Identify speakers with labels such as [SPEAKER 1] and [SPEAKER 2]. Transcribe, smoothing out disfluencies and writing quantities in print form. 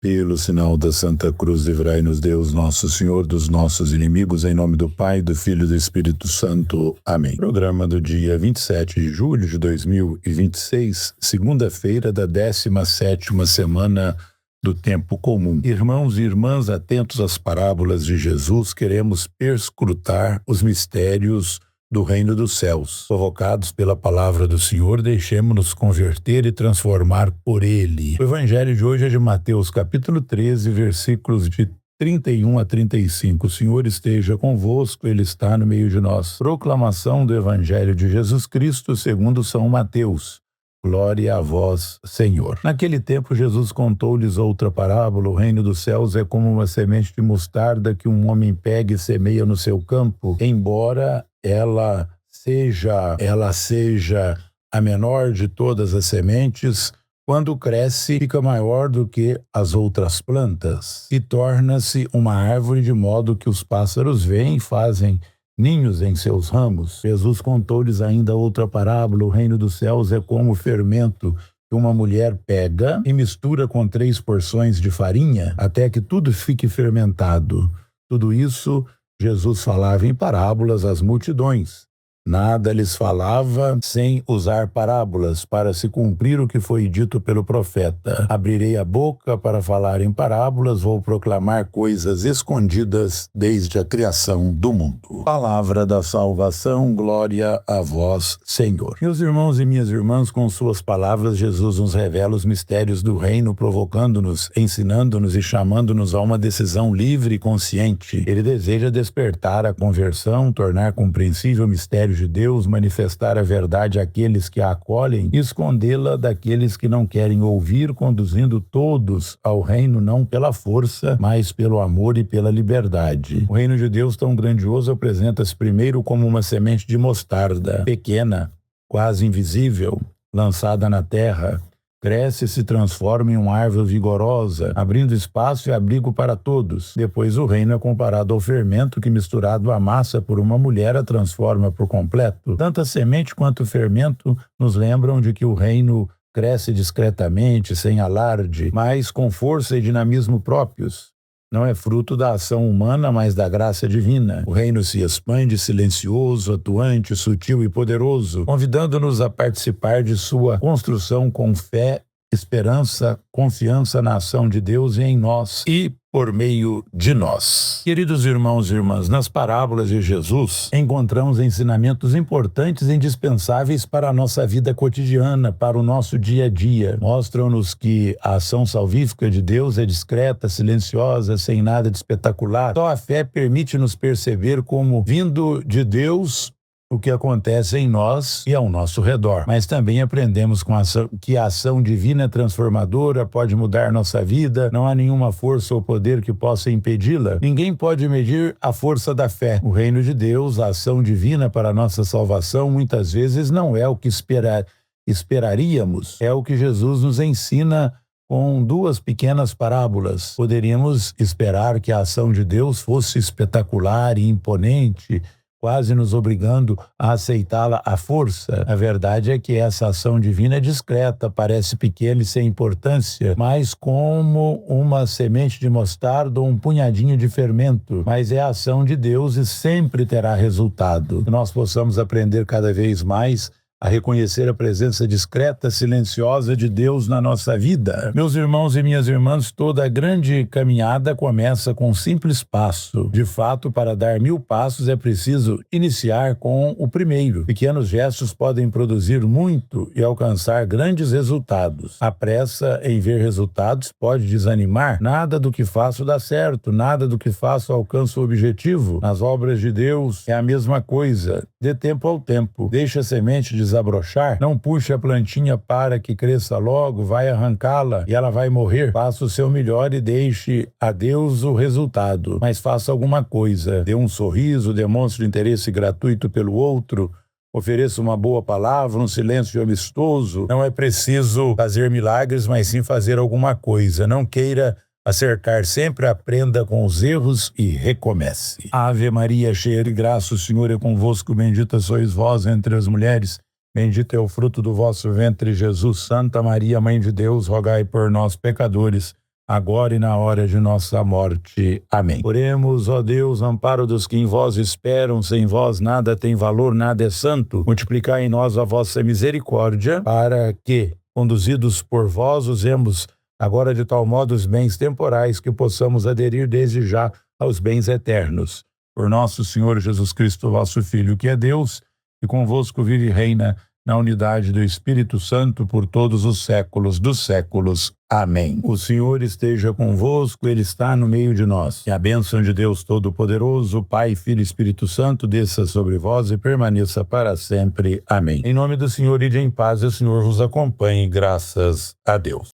[SPEAKER 1] Pelo sinal da Santa Cruz, livrai-nos Deus, nosso Senhor, dos nossos inimigos, em nome do Pai, do Filho e do Espírito Santo. Amém. Programa do dia 27 de julho de 2026, segunda-feira da 17ª semana do tempo comum. Irmãos e irmãs, atentos às parábolas de Jesus, queremos perscrutar os mistérios do reino dos céus. Provocados pela palavra do Senhor, deixemos-nos converter e transformar por Ele. O evangelho de hoje é de Mateus, capítulo 13, versículos de 31 a 35. O Senhor esteja convosco, Ele está no meio de nós. Proclamação do evangelho de Jesus Cristo segundo São Mateus. Glória a vós, Senhor. Naquele tempo, Jesus contou-lhes outra parábola. O reino dos céus é como uma semente de mostarda que um homem pega e semeia no seu campo. Embora ela seja a menor de todas as sementes, quando cresce, fica maior do que as outras plantas e torna-se uma árvore, de modo que os pássaros vêm e fazem ninhos em seus ramos. Jesus contou-lhes ainda outra parábola. O reino dos céus é como o fermento que uma mulher pega e mistura com 3 porções de farinha, até que tudo fique fermentado. Tudo isso Jesus falava em parábolas às multidões. Nada lhes falava sem usar parábolas, para se cumprir o que foi dito pelo profeta. Abrirei a boca para falar em parábolas, vou proclamar coisas escondidas desde a criação do mundo. Palavra da salvação, glória a vós, Senhor. Meus irmãos e minhas irmãs, com suas palavras, Jesus nos revela os mistérios do reino, provocando-nos, ensinando-nos e chamando-nos a uma decisão livre e consciente. Ele deseja despertar a conversão, tornar compreensível o mistério de Deus, manifestar a verdade àqueles que a acolhem e escondê-la daqueles que não querem ouvir, conduzindo todos ao reino não pela força, mas pelo amor e pela liberdade. O reino de Deus, tão grandioso, apresenta-se primeiro como uma semente de mostarda, pequena, quase invisível, lançada na terra. Cresce e se transforma em uma árvore vigorosa, abrindo espaço e abrigo para todos. Depois o reino é comparado ao fermento que, misturado à massa por uma mulher, a transforma por completo. Tanto a semente quanto o fermento nos lembram de que o reino cresce discretamente, sem alarde, mas com força e dinamismo próprios. Não é fruto da ação humana, mas da graça divina. O reino se expande silencioso, atuante, sutil e poderoso, convidando-nos a participar de sua construção com fé, esperança, confiança na ação de Deus e em nós e por meio de nós. Queridos irmãos e irmãs, nas parábolas de Jesus encontramos ensinamentos importantes e indispensáveis para a nossa vida cotidiana, para o nosso dia a dia. Mostram-nos que a ação salvífica de Deus é discreta, silenciosa, sem nada de espetacular. Só a fé permite-nos perceber como, vindo de Deus, o que acontece em nós e ao nosso redor. Mas também aprendemos que a ação divina é transformadora, pode mudar nossa vida, não há nenhuma força ou poder que possa impedi-la. Ninguém pode medir a força da fé. O reino de Deus, a ação divina para a nossa salvação, muitas vezes não é o que esperaríamos. É o que Jesus nos ensina com 2 pequenas parábolas. Poderíamos esperar que a ação de Deus fosse espetacular e imponente, quase nos obrigando a aceitá-la à força. A verdade é que essa ação divina é discreta, parece pequena e sem importância, mas como uma semente de mostarda ou um punhadinho de fermento. Mas é a ação de Deus e sempre terá resultado. Que nós possamos aprender cada vez mais a reconhecer a presença discreta, silenciosa de Deus na nossa vida. Meus irmãos e minhas irmãs, toda a grande caminhada começa com um simples passo. De fato, para dar 1000 passos é preciso iniciar com o primeiro. Pequenos gestos podem produzir muito e alcançar grandes resultados. A pressa em ver resultados pode desanimar. Nada do que faço dá certo, nada do que faço alcança o objetivo. Nas obras de Deus é a mesma coisa. Dê tempo ao tempo. Deixe a semente desabrochar. Não puxe a plantinha para que cresça logo, vai arrancá-la e ela vai morrer. Faça o seu melhor e deixe a Deus o resultado. Mas faça alguma coisa. Dê um sorriso, demonstre interesse gratuito pelo outro, ofereça uma boa palavra, um silêncio amistoso. Não é preciso fazer milagres, mas sim fazer alguma coisa. Não queira acertar sempre, aprenda com os erros e recomece. Ave Maria, cheia de graça, o Senhor é convosco, bendita sois vós entre as mulheres, bendito é o fruto do vosso ventre, Jesus. Santa Maria, Mãe de Deus, rogai por nós, pecadores, agora e na hora de nossa morte. Amém. Oremos, ó Deus, amparo dos que em vós esperam, sem vós nada tem valor, nada é santo. Multiplicai em nós a vossa misericórdia, para que, conduzidos por vós, usemos agora de tal modo os bens temporais que possamos aderir desde já aos bens eternos. Por nosso Senhor Jesus Cristo, vosso Filho, que é Deus, e convosco vive e reina na unidade do Espírito Santo por todos os séculos dos séculos. Amém. O Senhor esteja convosco, Ele está no meio de nós. E a bênção de Deus Todo-Poderoso, Pai, Filho e Espírito Santo, desça sobre vós e permaneça para sempre. Amém. Em nome do Senhor, ide em paz, e o Senhor vos acompanhe, graças a Deus.